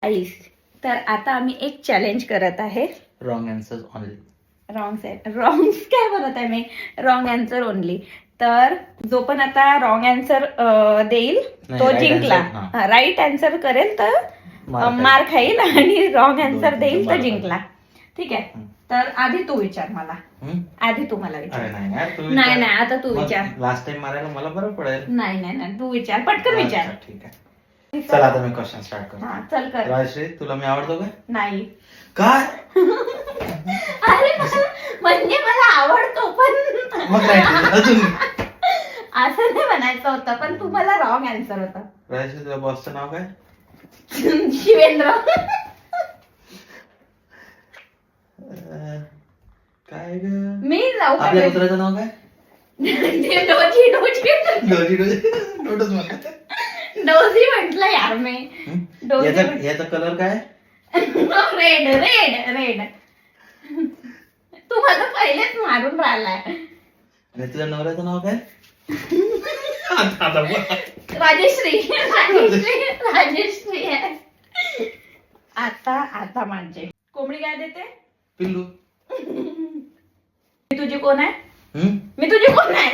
Ice. तर आता आम्ही एक चॅलेंज करत आहे. Wrong answer only. रॉंग काय म्हणत आहे मी? Wrong answer only. तर जो पण आता रॉंग आन्सर देईल तो right जिंकला. answer, हा. राईट आन्सर करेल तर मार खाईल आणि रॉंग आन्सर देईल तर जिंकला. ठीक आहे. तर आधी तू विचार मला. आधी तू मला विचार. अरे नाही यार, तू नाही विचार. नाही, आता तू विचार. लास्ट टाइम मारायला मला बरं पडेल. नाही नाही नाही, तू विचार, पटकन विचार. अच्छा, ठीक आहे. चल आता मी क्वेश्चन स्टार्ट करतो. हा चल कर. राजश्री, तुला मी आवडतो का? नाही. काय? अरे म्हणजे मला आवडतो पण मग काय अजून? असं नाही म्हणायचं होतं, पण तू मला रॉंग आन्सर होता. राजश्री, तुला बॉसचं नाव काय? शिवेंद्र. काय ग? मी जाऊ का? आपल्या कुत्र्याचं नाव काय? डोजी डोजी डोजी डोजी नोटच म्हणतात. डोजी म्हटलं यार मी. डोजी याचा कलर काय? Red red red. तू मला पहिलेच मारून राहिलाय. आणि तुझ्या नवऱ्याचं नाव काय? आता राजेश्री. राजेश्री राजेश्री आहे. आता म्हणजे कोंबडी काय देते? पिल्लू. मी तुझी कोण आहे? मी तुझी कोण आहे?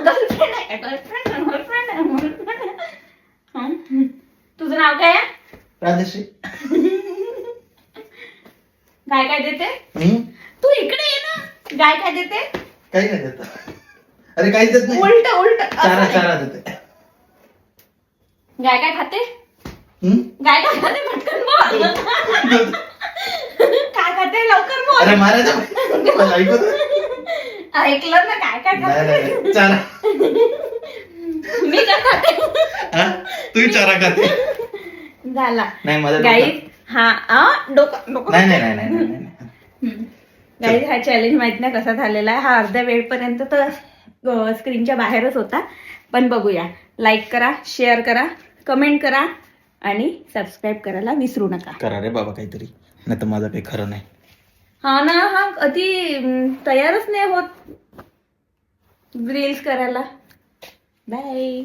गर्लफ्रेंड आहे. Girlfriend girlfriend. तुझं नाव काय आहे? राजश्री. गाय काय देते? तू इकडे ये ना. गाय काय देते? काही काय देत? अरे काहीच देत नाही. उलट उलट. चारा चारा देते. गाय काय खाते? गाय काय खाते? पटकन बोल. काय खाते? लवकर बोल. अरे मारायचं मला ऐकू दे. ऐकलं ना? काय काय नाही खाते? नाही चारा. मी काय खाते? तू चारा खाते. झाला. नाही माझं गाई. हा डोकं डोकं. नाही नाही नाही नाही नाही. गाईज, हा चॅलेंज माहित नाही कसा झालेला आहे. हा अर्ध्या वेळपर्यंत तर स्क्रीनच्या बाहेरच होता. पण बघूया. लाईक करा, शेअर करा, कमेंट करा आणि सबस्क्राईब करायला विसरू नका. करा रे बाबा काहीतरी, नाही तर माझं काही खरं नाही. हा ना. हा कधी तयारच नाही होत रील्स करायला. बाय.